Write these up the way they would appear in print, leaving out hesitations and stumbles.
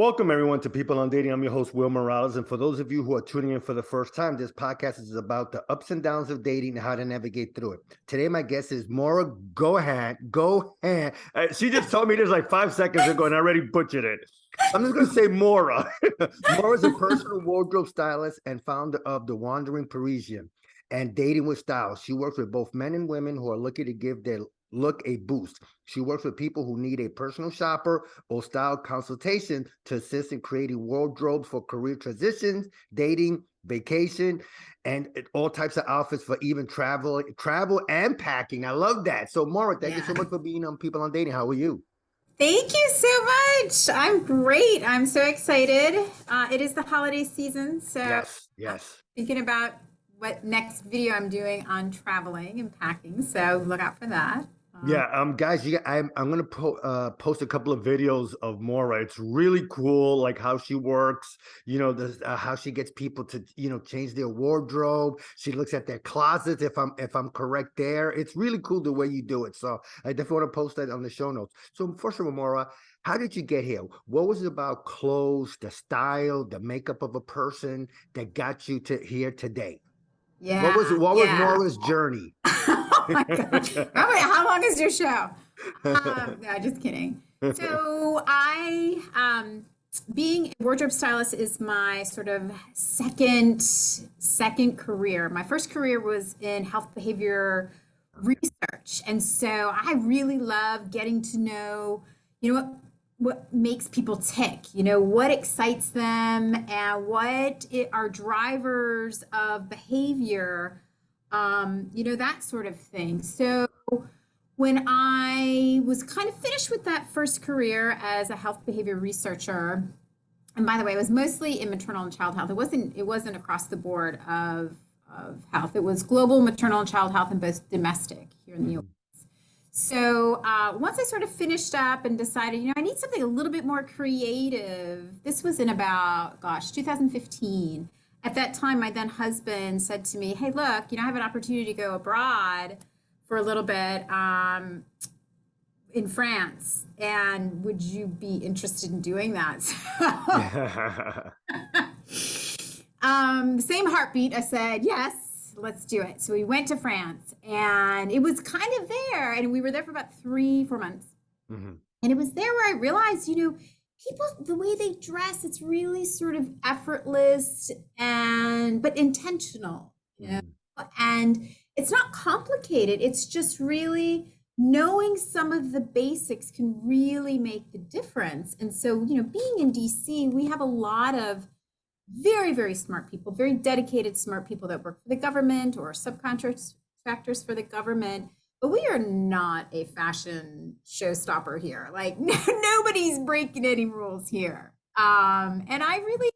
Welcome, everyone, to People on Dating. I'm your host, Will Morales. And for those of you who are tuning in for the first time, this podcast is about the ups and downs of dating and how to navigate through it. Today, my guest is Maura Gaughan. Gaughan. She just told me this like 5 seconds ago, and I already butchered it. I'm just going to say Maura. Maura is a personal wardrobe stylist and founder of the Wandering Parisian and Dating with Style. She works with both men and women who are looking to give their look a boost. She works with people who need a personal shopper or style consultation to assist in creating wardrobes for career transitions, dating, vacation, and all types of outfits for even travel and packing. I love that. So Maura, thank you so much for being on People on Dating. How are you? Thank you so much. I'm great. I'm so excited. It is the holiday season, so Yes. thinking about what next video I'm doing on traveling and packing. So look out for that. Guys, I'm gonna post a couple of videos of Maura. It's really cool, like how she works. How she gets people to change their wardrobe. She looks at their closets. If I'm correct there, it's really cool the way you do it. So I definitely want to post that on the show notes. So first of all, Maura, how did you get here? What was it about clothes, the style, the makeup of a person that got you to here today? What was Maura's journey? Oh my gosh. How long is your show? No, just kidding. So being a wardrobe stylist is my sort of second career. My first career was in health behavior research. And so I really love getting to know, what makes people tick, what excites them and are drivers of behavior, that sort of thing. So when I was kind of finished with that first career as a health behavior researcher, and by the way, it was mostly in maternal and child health. It wasn't across the board of health. It was global maternal and child health and both domestic here in the US. So once I sort of finished up and decided, I need something a little bit more creative. This was in about, 2015. At that time, my then husband said to me, "Hey, look, I have an opportunity to go abroad for a little bit in France, and would you be interested in doing that?" Same heartbeat. I said, "Yes, let's do it." So we went to France, and it was kind of there, and we were there for about 3-4 months. And it was there where I realized, people, the way they dress, it's really sort of effortless but intentional, and it's not complicated. It's just really knowing some of the basics can really make the difference. And so, being in DC, we have a lot of very, very smart people, very dedicated, smart people that work for the government or subcontractors for the government. But we are not a fashion showstopper here. Like nobody's breaking any rules here. And I really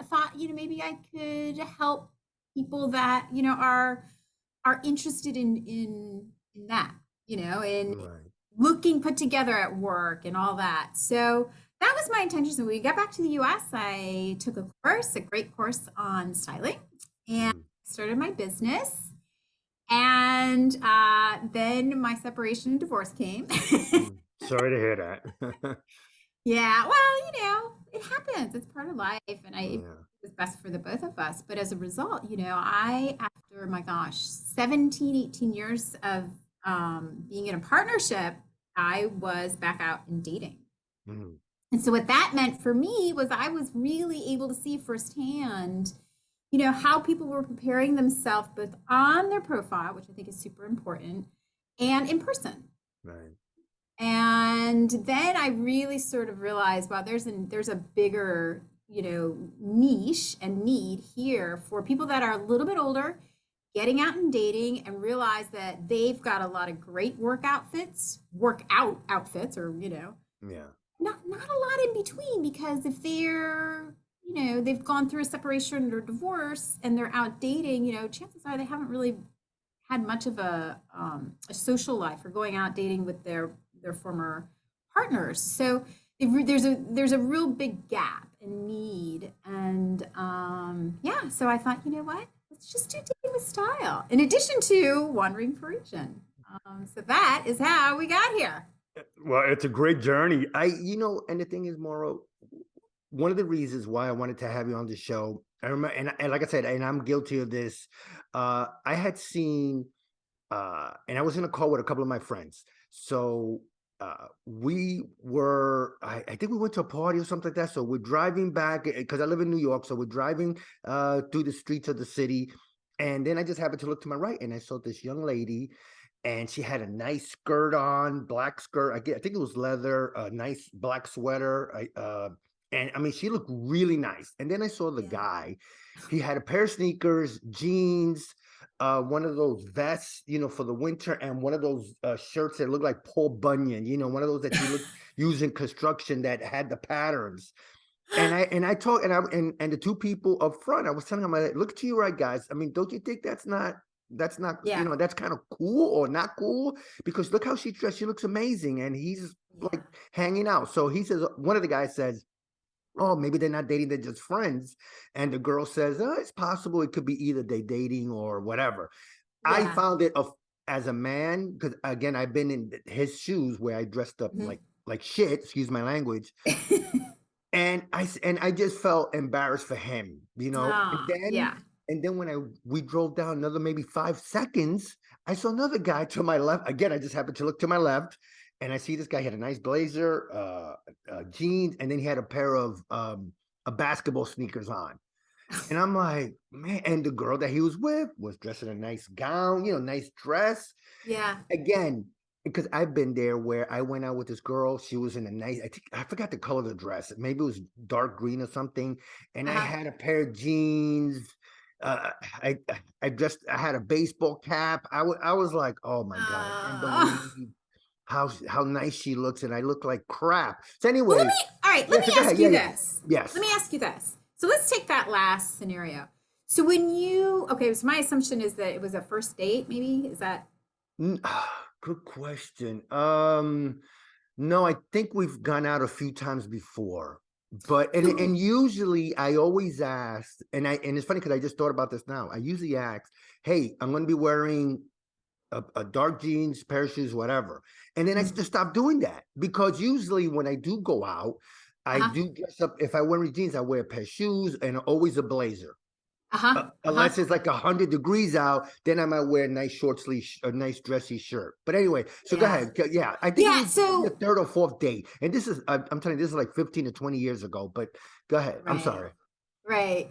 thought, maybe I could help people that, are interested in that, in looking put together at work and all that. So that was my intention. So when we got back to the US, I took a great course on styling, and started my business. And then my separation and divorce came. Sorry to hear that. Yeah, well, it happens. It's part of life, and it was best for the both of us. But as a result, after my 17, 18 years of being in a partnership, I was back out in dating. And so what that meant for me was I was really able to see firsthand, how people were preparing themselves both on their profile, which I think is super important, and in person. Right. And then I really sort of realized, wow, there's a bigger, niche and need here for people that are a little bit older, getting out and dating, and realize that they've got a lot of great workout outfits, or, not a lot in between, because if they're, they've gone through a separation or divorce and they're out dating, chances are they haven't really had much of a social life or going out dating with their former partners. So there's a real big gap and need. And so I thought, you know what? Let's just do dating with style, in addition to Wandering Parisian. So that is how we got here. Well, it's a great journey. And the thing is, Maura, one of the reasons why I wanted to have you on the show, I remember, and like I said, and I'm guilty of this. I had seen, and I was in a call with a couple of my friends. So we were, I think we went to a party or something like that. So we're driving back because I live in New York. So we're driving through the streets of the city. And then I just happened to look to my right and I saw this young lady and she had a nice skirt on, black skirt. I think it was leather, a nice black sweater. And I mean, she looked really nice. And then I saw the Yeah. guy. He had a pair of sneakers, jeans, one of those vests, for the winter, and one of those shirts that look like Paul Bunyan, one of those that you use in construction that had the patterns. And I talk and the two people up front, I was telling them, look to your right, guys. I mean, don't you think that's not Yeah. that's kind of cool or not cool? Because look how she dressed. She looks amazing, and he's like hanging out. So he says, one of the guys says, oh, maybe they're not dating, they're just friends. And the girl says, oh, it's possible it could be either they dating or whatever. I Yeah. found it as a man, because again, I've been in his shoes where I dressed up like shit, excuse my language. And I just felt embarrassed for him, Oh, yeah. And then when we drove down another maybe 5 seconds, I saw another guy to my left. Again, I just happened to look to my left, and I see this guy. He had a nice blazer, jeans, and then he had a pair of basketball sneakers on. And I'm like, man, and the girl that he was with was dressed in a nice gown, nice dress. Yeah. Again, because I've been there where I went out with this girl. She was in a nice, I think I forgot the color of the dress. Maybe it was dark green or something. And I had a pair of jeans. I I had a baseball cap. I was like, oh my God, I can't believe how nice she looks, and I look like crap. So Well, anyway, let yeah. me So go ask ahead. you Yeah, yeah. this. Yes. Let me ask you this. So let's take that last scenario. So okay, so my assumption is that it was a first date, maybe? Is that? Good question. No, I think we've gone out a few times before, but and usually I always ask, and it's funny because I just thought about this now. I usually ask, "Hey, I'm going to be wearing a dark jeans, pair of shoes, whatever," and then I just stop doing that because usually when I do go out, I Uh-huh. do dress up. If I wear jeans, I wear a pair of shoes and always a blazer. Uh-huh. Uh-huh. Unless it's like 100 degrees out, then I might wear a nice short sleeve, a nice dressy shirt. But anyway, so go Yeah. ahead. Yeah, I think it Yeah, was maybe so the third or fourth date, and this is I'm telling you, this is like 15 to 20 years ago. But go ahead. I'm right. sorry. Right.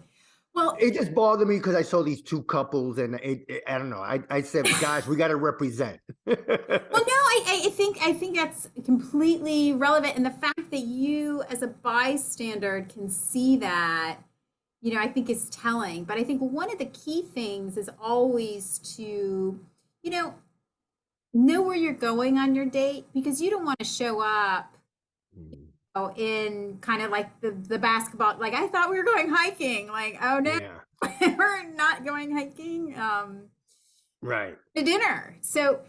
Well, It just bothered me because I saw these two couples, and I don't know. I said, guys, we got to represent. well, no, I think that's completely relevant, and the fact that you, as a bystander, can see that, I think is telling. But I think one of the key things is always to, you know where you're going on your date because you don't want to show up, in kind of like the basketball. Like I thought we were going hiking. Like, oh no, Yeah. we're not going hiking. Right. To dinner. So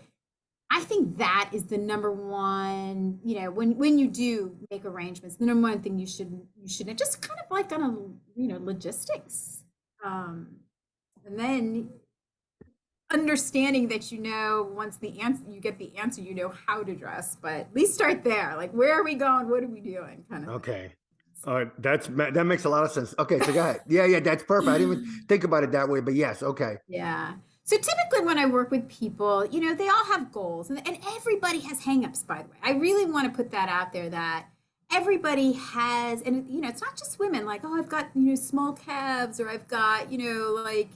I think that is the number one, when you do make arrangements, the number one thing you should just kind of like on a, logistics. And then understanding that once you get the answer, how to dress, but at least start there. Like, where are we going? What are we doing? Kind of Okay. All right. That makes a lot of sense. Okay, so go ahead. Yeah, yeah, that's perfect. I didn't even thing. think about it that way, but yes, okay. Yeah. So typically when I work with people, they all have goals and everybody has hangups, by the way. I really want to put that out there that everybody has, and it's not just women, like, oh, I've got, small calves, or I've got, like,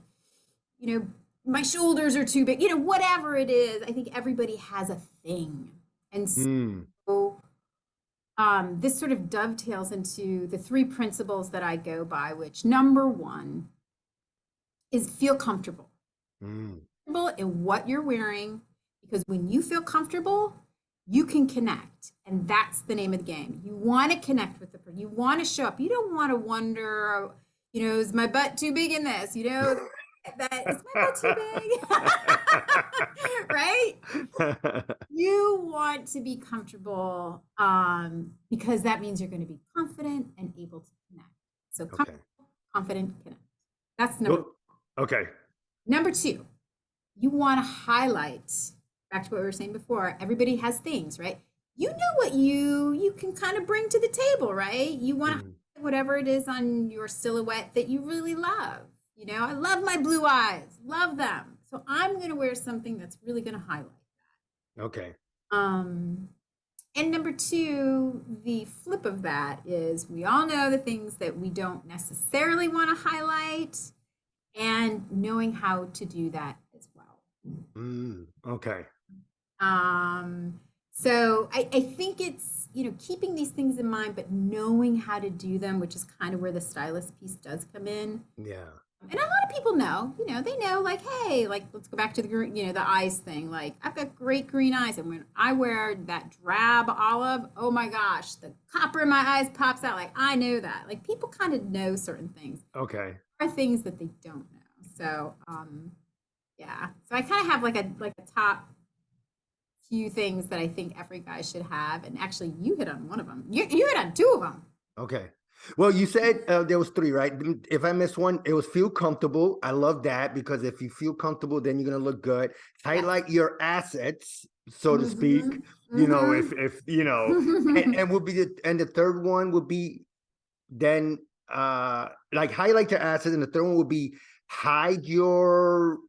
you know, my shoulders are too big, whatever it is. I think everybody has a thing. And Hmm. so this sort of dovetails into the three principles that I go by, which number one is feel comfortable. Hmm. Comfortable in what you're wearing, because when you feel comfortable, you can connect. And that's the name of the game. You want to connect with the person. You want to show up. You don't want to wonder, is my butt too big in this? That is my butt too big? Right? You want to be comfortable because that means you're going to be confident and able to connect. So Okay. comfortable, confident, connect. That's number one. Okay. Number two, you want to highlight, back to what we were saying before, everybody has things, right? You know what you can kind of bring to the table, right? You want to highlight whatever it is on your silhouette that you really love. You know, I love my blue eyes, love them. So I'm going to wear something that's really going to highlight. Okay. Um, and number two, the flip of that is we all know the things that we don't necessarily want to highlight and knowing how to do that as well. Okay. So I think it's, you know, keeping these things in mind, but knowing how to do them, which is kind of where the stylist piece does come in. Yeah. And a lot of people know, you know, they know like, hey, like, let's go back to the green, you know, the eyes thing. Like, I've got great green eyes. And when I wear that drab olive, oh my gosh, the copper in my eyes pops out. Like, I know that. Like, people kind of know certain things. Okay. There are things that they don't know. So, yeah. So I kind of have like a top few things that I think every guy should have. And actually, you hit on one of them. You hit on two of them. Okay. Well, you said there was three, right? If I missed one, it was feel comfortable. I love that because if you feel comfortable, then you're gonna look good. Highlight your assets, so to speak. You know, if you know, and would be the third one would be then like highlight your assets, and the third one would be hide your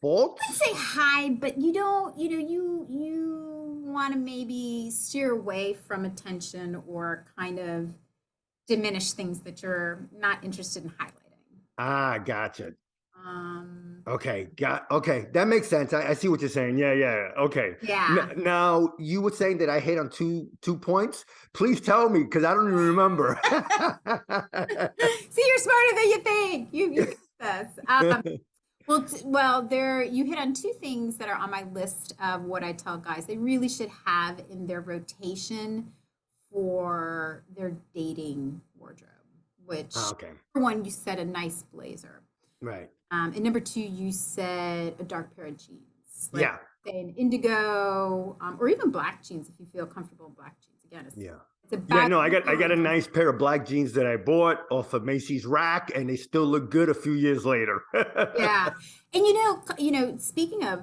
faults. I'd say hide, but you don't, you know, you want to maybe steer away from attention or kind of diminish things that you're not interested in highlighting. Ah, gotcha. Um, Okay, okay. That makes sense. I see what you're saying. Yeah. Okay. yeah. Now you were saying that I hit on two points. Please tell me because I don't even remember. See, you're smarter than you think. You get this. Well, there you hit on two things that are on my list of what I tell guys they really should have in their rotation for their dating wardrobe. Which, Okay. number one, you said a nice blazer. Right. And number two, you said a dark pair of jeans. Like, Yeah. say an indigo, or even black jeans if you feel comfortable in black jeans. Again, it's about Yeah, no, I got a nice pair of black jeans that I bought off of Macy's rack, and they still look good a few years later. yeah. And you know, speaking of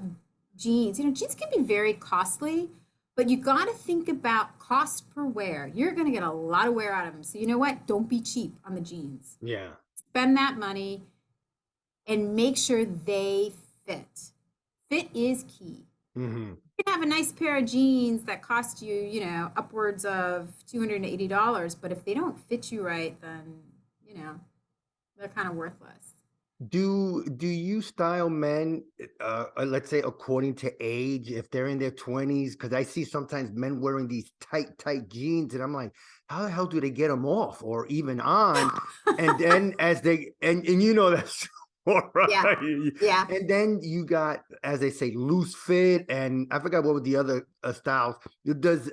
jeans, you know, jeans can be very costly, but you got to think about cost per wear. You're going to get a lot of wear out of them. So you know what? Don't be cheap on the jeans. Yeah. Spend that money and make sure they fit. Fit is key. Mm-hmm. You can have a nice pair of jeans that cost you, you know, upwards of $280, but if they don't fit you right, then, you know, they're kind of worthless. Do you style men, let's say according to age, if they're in their 20s? Because I see sometimes men wearing these tight jeans, and I'm like, how the hell do they get them off or even on? And then as they and you know that's right. Yeah. And then you got, as they say, loose fit, and I forgot what were the other styles. Does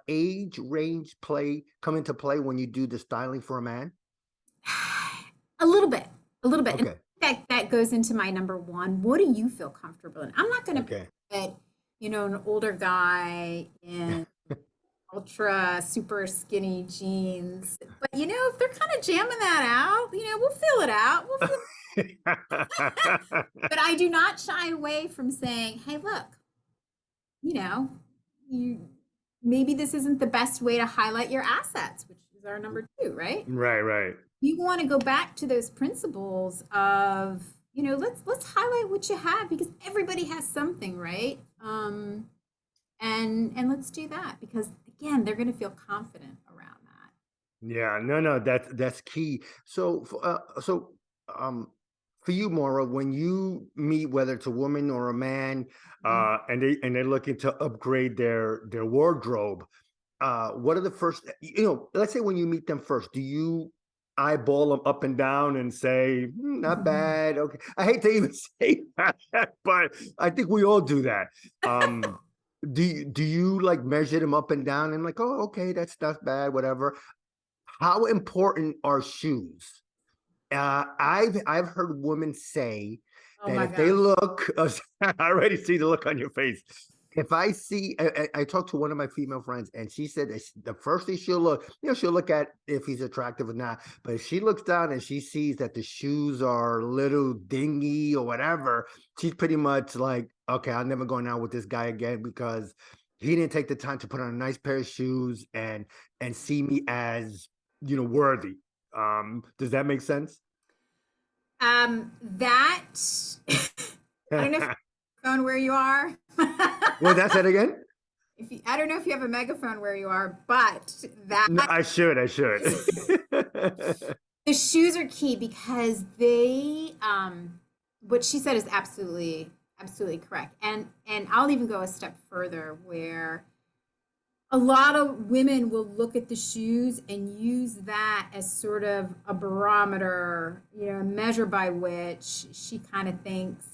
age range come into play when you do the styling for a man? A little bit. Okay. And that goes into my number one. What do you feel comfortable in? I'm not going to put, you know, an older guy in ultra super skinny jeans. But you know, if they're kind of jamming that out, you know, we'll fill it out. But I do not shy away from saying, hey, look, you know, maybe this isn't the best way to highlight your assets, which is our number two, right? Right. You want to go back to those principles of, you know, let's highlight what you have because everybody has something, right? And let's do that because again, they're going to feel confident around that. Yeah, no, that's key. So, for you, Maura, when you meet, whether it's a woman or a man, and they're looking to upgrade their wardrobe, what are the first, you know, let's say when you meet them first, do you eyeball them up and down and say, not bad, okay? I hate to even say that, but I think we all do that. Do you like measure them up and down and like, oh, okay, that's bad, whatever? How important are shoes? I've heard women say Oh that my if they gosh. look, I already see the look on your face. If I see, I talked to one of my female friends, and she said that the first thing she'll look, you know, she'll look at if he's attractive or not. But if she looks down and she sees that the shoes are a little dingy or whatever, she's pretty much like, okay, I'm never going out with this guy again because he didn't take the time to put on a nice pair of shoes and see me as worthy. Does that make sense? That I don't know if you're phone where you are. Well, that's it again. I don't know if you have a megaphone where you are, but No, that I should. I should. the shoes are key because they what she said is absolutely correct. And I'll even go a step further where a lot of women will look at the shoes and use that as sort of a barometer, a measure by which she kind of thinks,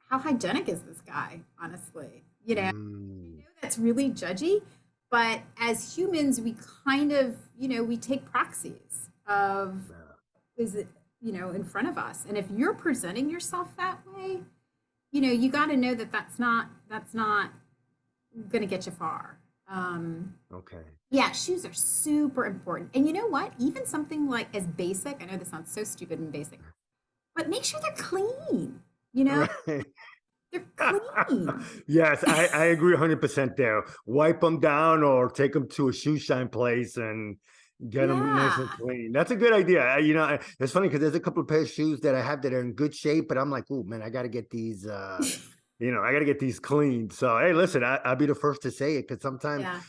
how hygienic is this guy, honestly? I Mm, know that's really judgy, but as humans, we kind of, we take proxies of yeah. is it, in front of us. And if you're presenting yourself that way, you got to know that that's not going to get you far. Okay. Yeah, shoes are super important. And you know what? Even something like as basic, I know this sounds so stupid and basic, but make sure they're clean. You know, Right. they're clean. Yes, I agree 100% there. Wipe them down or take them to a shoe shine place and get them nice and Yeah. clean. That's a good idea. It's funny because there's a couple of pairs of shoes that I have that are in good shape, but I'm like, oh man, I got to get these. I got to get these cleaned. So hey, listen, I'll be the first to say it because sometimes Yeah.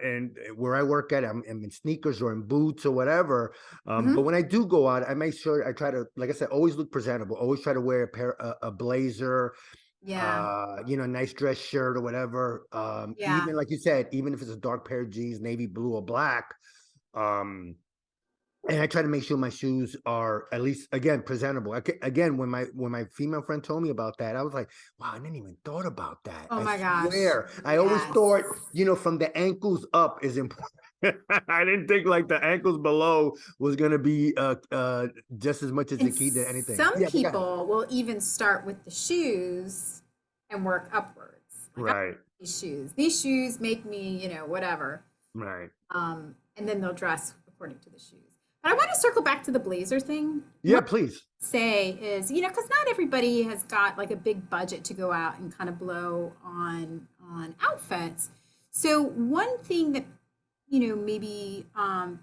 and where I work at, I'm in sneakers or in boots or whatever. But Hmm. when I do go out, I make sure I try to, like I said, always look presentable. Always try to wear a blazer, Yeah. nice dress shirt or whatever. Yeah. Even like you said, even if it's a dark pair of jeans, navy blue or black. Um, and I try to make sure my shoes are at least again presentable. Again, when my female friend told me about that, I was like, "Wow, I didn't even thought about that." Oh I my gosh. swear, I always Yes. thought, from the ankles up is important. I didn't think like the ankles below was gonna be just as much as the And key to anything. some Yeah, but go ahead. people will even start with the shoes and work upwards. Like I like Right, these shoes. These shoes make me, whatever. right. And then they'll dress according to the shoes. But I want to circle back to the blazer thing. Yeah, What please. I say is, because not everybody has got like a big budget to go out and kind of blow on outfits. So one thing that maybe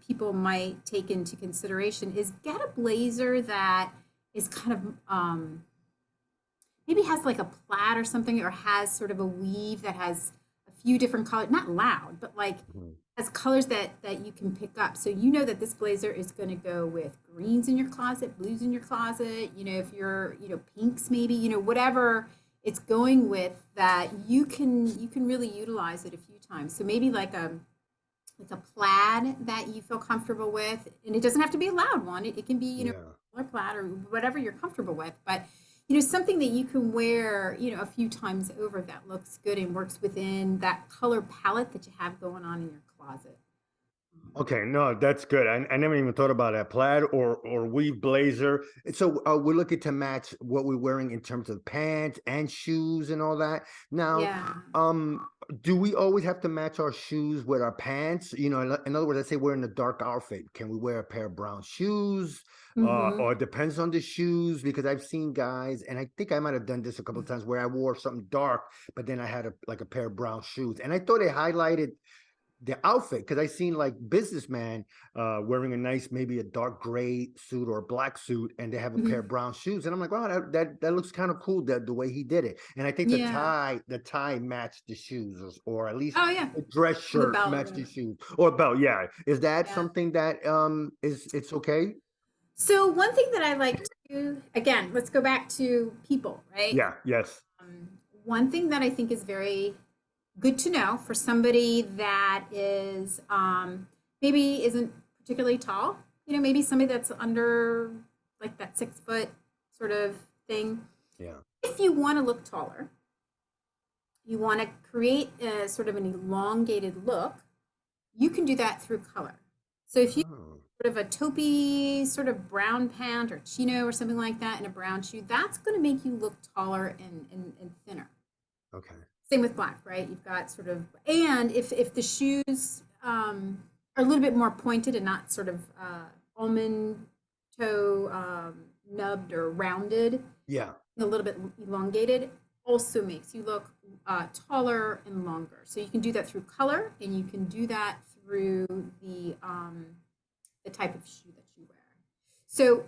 people might take into consideration is get a blazer that is kind of maybe has like a plaid or something, or has sort of a weave that has a few different colors, not loud, but like Mhm. has colors that you can pick up. So you know that this blazer is going to go with greens in your closet, blues in your closet, if you're, pinks maybe, whatever it's going with, that you can really utilize it a few times. So maybe like a plaid that you feel comfortable with, and it doesn't have to be a loud one. It can be, Yeah. or plaid or whatever you're comfortable with, but something that you can wear, a few times over that looks good and works within that color palette that you have going on in your closet. Okay, no, that's good. I never even thought about that plaid or weave blazer. And so we're looking to match what we're wearing in terms of pants and shoes and all that. Now, Yeah. do we always have to match our shoes with our pants? In other words, let's say we're in a dark outfit. Can we wear a pair of brown shoes? Hmm. Or it depends on the shoes because I've seen guys, and I think I might have done this a couple of times where I wore something dark, but then I had a pair of brown shoes, and I thought it highlighted the outfit because I seen like businessman wearing a nice maybe a dark gray suit or a black suit and they have a pair of Hmm. brown shoes and I'm like, wow, that looks kind of cool the way he did it. And I think the Yeah. tie matched the shoes or at least Oh yeah. the dress Or the shirt belt or matched the whatever. shoes or belt. Yeah, is that Yeah. something that is it's okay? So one thing that I like to, again, let's go back to people, right? Yeah, yes. One thing that I think is very good to know for somebody that is maybe isn't particularly tall, maybe somebody that's under like that 6 foot sort of thing. Yeah. If you want to look taller, you want to create a sort of an elongated look, you can do that through color. So if you Oh, sort of a taupey sort of brown pant or chino or something like that in a brown shoe, that's going to make you look taller and thinner. okay. Same with black, right? You've got sort of, and if the shoes are a little bit more pointed and not sort of almond toe nubbed or rounded, Yeah. a little bit elongated, also makes you look taller and longer. So you can do that through color, and you can do that through the type of shoe that you wear. So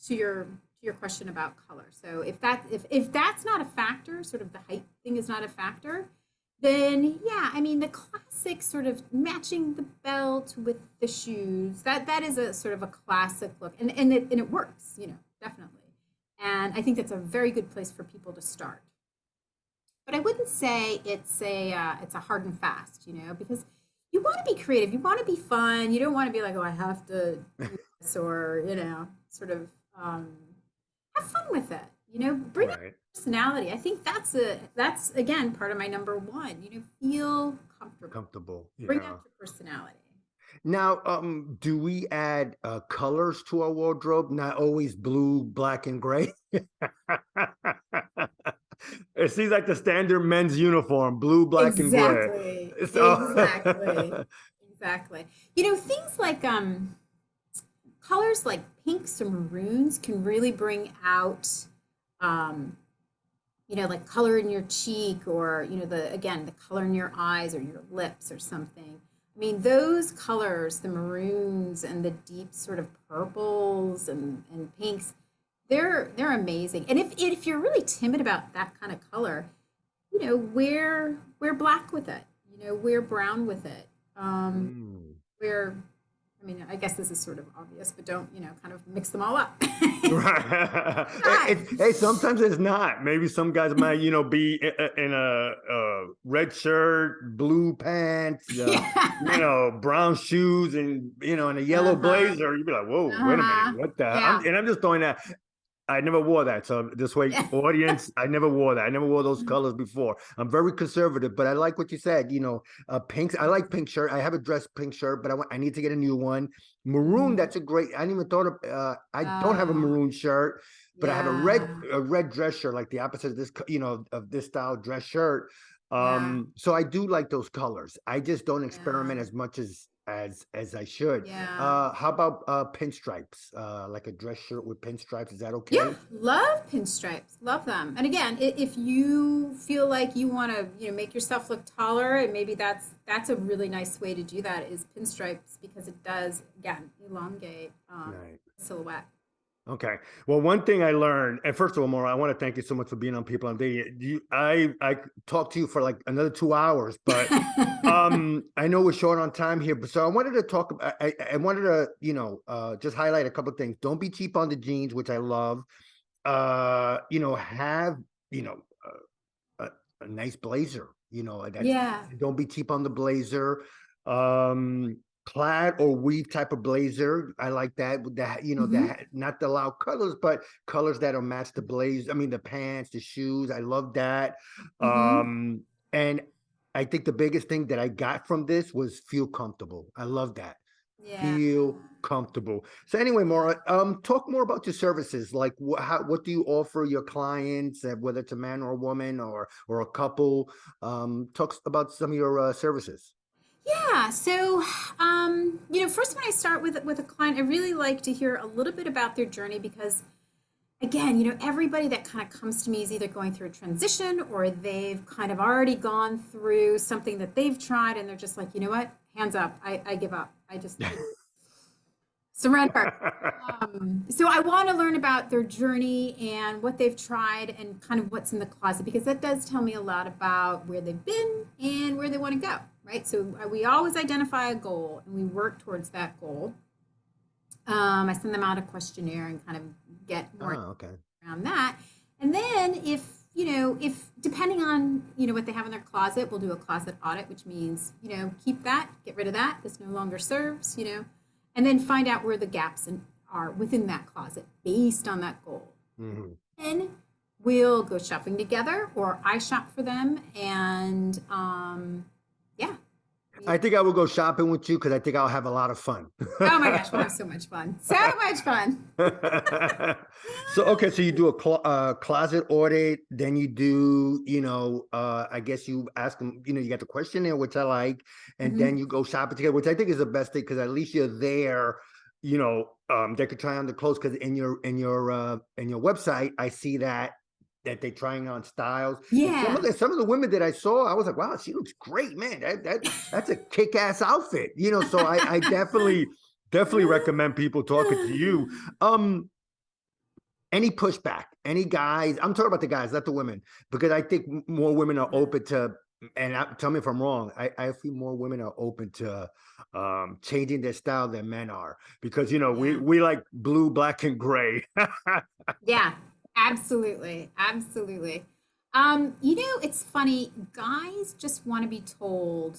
to your question about color. So if that's not a factor, sort of the height thing is not a factor, then yeah, I mean the classic sort of matching the belt with the shoes, that is a sort of a classic look. And it works, definitely. And I think that's a very good place for people to start. But I wouldn't say it's a hard and fast, because you want to be creative, you want to be fun, you don't want to be like, oh, I have to do this, or sort of have fun with it. Bring out Right. personality. I think that's again part of my number one. Feel comfortable. Comfortable. Bring Yeah. out your personality. Now, do we add colors to our wardrobe? Not always blue, black, and gray. It seems like the standard men's uniform, blue, black, and gray. Exactly. So, Exactly. Things like colors like pinks or maroons can really bring out um, like color in your cheek, or the color in your eyes or your lips or something. I mean, those colors, the maroons and the deep sort of purples and pinks, they're amazing. And if you're really timid about that kind of color, wear black with it. Wear brown with it. mm. Wear, I mean, I guess this is sort of obvious, but don't, kind of mix them all up. Right. Right. Hey, sometimes it's not. Maybe some guys might, be in a red shirt, blue pants, Yeah. brown shoes, and in a yellow Uh-huh. blazer. You'd be like, "Whoa, wait a Uh-huh. minute, what the?" Yeah. I'm just throwing that. I never wore that. So this way, Yeah. audience, I never wore that. I never wore those colors before. I'm very conservative, but I like what you said. Pinks. I like pink shirt. I have a dress pink shirt, but I need to get a new one. Maroon. Mhm. That's a great. I didn't even thought of. I don't have a Oh, maroon shirt, but I have yeah. a red dress shirt, like the opposite of this. Of this style dress shirt. Yeah. So I do like those colors. I just don't Yeah. experiment as much as I should. Yeah. How about pinstripes? Like a dress shirt with pinstripes. Is that Yeah, okay? love pinstripes. Love them. And again, if you feel like you want to, make yourself look taller, and maybe that's a really nice way to do that is pinstripes, because it does again elongate Right. silhouette. Okay. Well, one thing I learned, and first of all, Maura, I want to thank you so much for being on People on Dating. I talked to you for like another 2 hours, but I know we're short on time here, but so I wanted to talk. I wanted to just highlight a couple of things. Don't be cheap on the jeans, which I love. Have you know a, a nice blazer. That's Yeah. don't be cheap on the blazer. Plaid or weave type of blazer. I like that. That Hmm. that not the loud colors, but colors that'll match the blazer. I mean the pants, the shoes. I love that. Hmm. And I think the biggest thing that I got from this was feel comfortable. I love that. Yeah. Feel comfortable. So anyway, Yeah. Maura, talk more about your services. Like, what do you offer your clients, whether it's a man or a woman or a couple? Talk about some of your services. Yeah. So, first when I start with a client, I really like to hear a little bit about their journey, because again, everybody that kind of comes to me is either going through a transition, or they've kind of already gone through something that they've tried, and they're just like, you know what, hands up, I give up. I just surrender. So I want to learn about their journey and what they've tried and kind of what's in the closet, because that does tell me a lot about where they've been and where they want to go, right? So we always identify a goal and we work towards that goal. I send them out a questionnaire and kind of get more Oh, okay. around that. And then if depending on, what they have in their closet, we'll do a closet audit, which means, keep that, get rid of that. This no longer serves, and then find out where the gaps are within that closet based on that goal. Mhm. Then we'll go shopping together, or I shop for them. And yeah. I think I will go shopping with you because I think I'll have a lot of fun. Oh my gosh, we'll have so much fun. So much fun. So okay, so you do a closet audit, then you do, I guess you ask them, you got the questionnaire, which I like, and then Mhm. you go shopping together, which I think is the best thing because at least you're there. They could try on the clothes because in your website, I see that that they're trying on styles. And Yeah. some of the women that I saw, I was like, wow, she looks great, man. That's a kick-ass outfit, you know. So I definitely recommend people talking to you. Any pushback, any guys, I'm talking about the guys, not the women, because I think more women are open to, tell me if I'm wrong, I feel more women are open to changing their style than men are, because you know Yeah. we like blue, black, and gray. Yeah, absolutely. Absolutely. You know, it's funny, guys just want to be told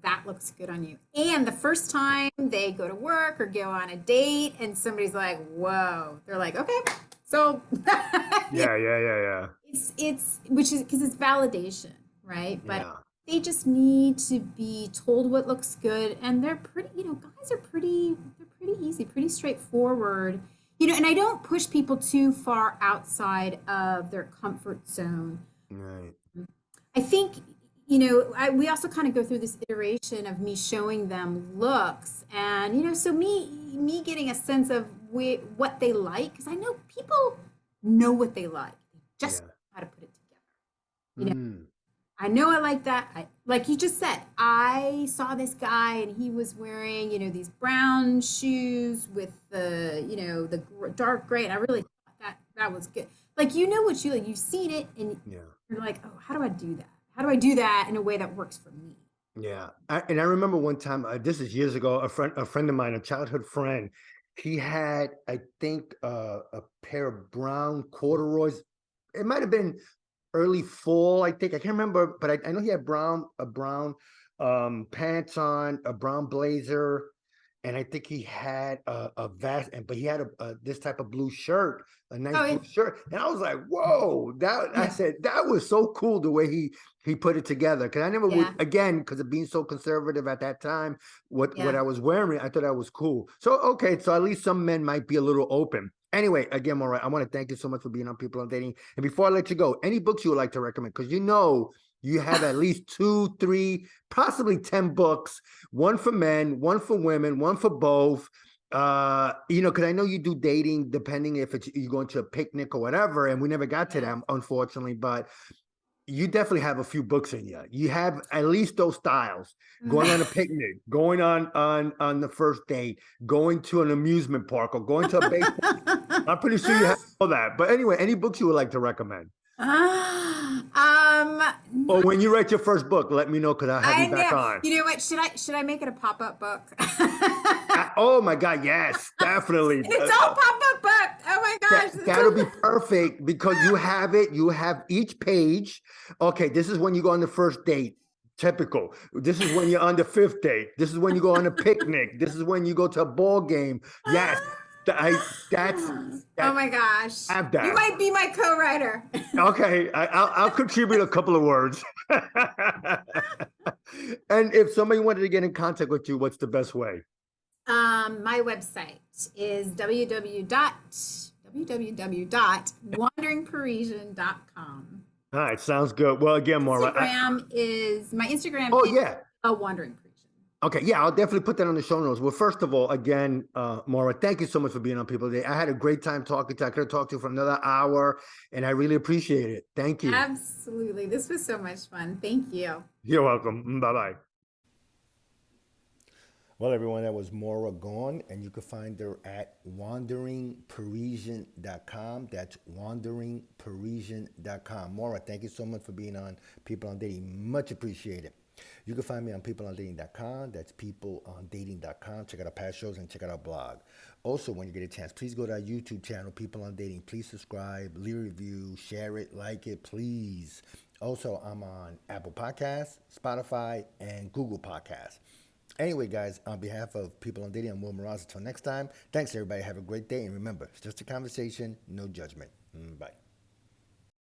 that looks good on you. And the first time they go to work or go on a date and somebody's like, whoa, they're like, okay, so you know, Yeah. it's which is because it's validation, right? But Yeah. they just need to be told what looks good, and they're pretty, you know, guys are they're pretty easy, pretty straightforward. You know, and I don't push people too far outside of their comfort zone. Right. I think, you know, we also kind of go through this iteration of me showing them looks, and you know, so me getting a sense of what they like, because I know people know what they like, they just Yeah. know how to put it together. You know, Mm. I know I like that. Like you just said, I saw this guy and he was wearing, you know, these brown shoes with the, you know, the dark gray, and I really thought that was good. Like you know what you like, you've seen it, and Yeah. you're like, oh, how do I do that? How do I do that in a way that works for me? Yeah, and I remember one time. This is years ago. A friend of mine, a childhood friend, he had, I think, a pair of brown corduroys. It might have been early fall. I think I can't remember, but I know he had brown pants on, a brown blazer, and I think he had a vest, but he had this type of blue shirt, a nice Oh yeah, blue shirt, and I was like, "Whoa!" That I yeah, said that was so cool the way he put it together. Because I never would, yeah, again, because of being so conservative at that time. What yeah. I was wearing, I thought that was cool. So okay, so at least some men might be a little open. Anyway, again, Maura, I want to thank you so much for being on People on Dating. And before I let you go, any books you would like to recommend? Because you know you have at least 2, 3, possibly 10 books, one for men, one for women, one for both. You know, because I know you do dating, depending if it's you going to a picnic or whatever, and we never got to Yeah. them, unfortunately. But you definitely have a few books in you. You have at least those styles: going on a picnic, going on the first date, going to an amusement park, or going to a baseball. I'm pretty sure you have all that. But anyway, any books you would like to recommend? Or Not, when you write your first book, let me know because I'll have you I back know. on. You know what? Should I make it a pop-up book? Oh my God, yes, definitely. It's all pop-up book. Oh my gosh. That'll be perfect because you have it. You have each page. Okay, this is when you go on the first date. Typical. This is when you're on the fifth date. This is when you go on a picnic. This is when you go to a ball game. Yes, I. That's Oh that. my gosh. Have You that. might be my co-writer. Okay, I'll contribute a couple of words. And if somebody wanted to get in contact with you, what's the best way? My website is www.wanderingparisian.com. All right, sounds good. Well, again, Maura. My Instagram Oh is yeah. a wandering Parisian. Okay, yeah, I'll definitely put that on the show notes. Well, first of all, again, Maura, thank you so much for being on People Today. I had a great time talking to you. I could have talked to you for another hour, and I really appreciate it. Thank you. Absolutely. This was so much fun. Thank you. You're welcome. Bye bye. Well, everyone, that was Maura Gaughan, and you can find her at wanderingparisian.com. That's wanderingparisian.com. Maura, thank you so much for being on People on Dating. Much appreciated. You can find me on peopleondating.com. That's peopleondating.com. Check out our past shows and check out our blog. Also, when you get a chance, please go to our YouTube channel, People on Dating. Please subscribe, leave a review, share it, like it, please. Also, I'm on Apple Podcasts, Spotify, and Google Podcasts. Anyway, guys, on behalf of People on Dating, I'm Will Morales. Until next time, thanks, everybody. Have a great day. And remember, it's just a conversation, no judgment. Bye.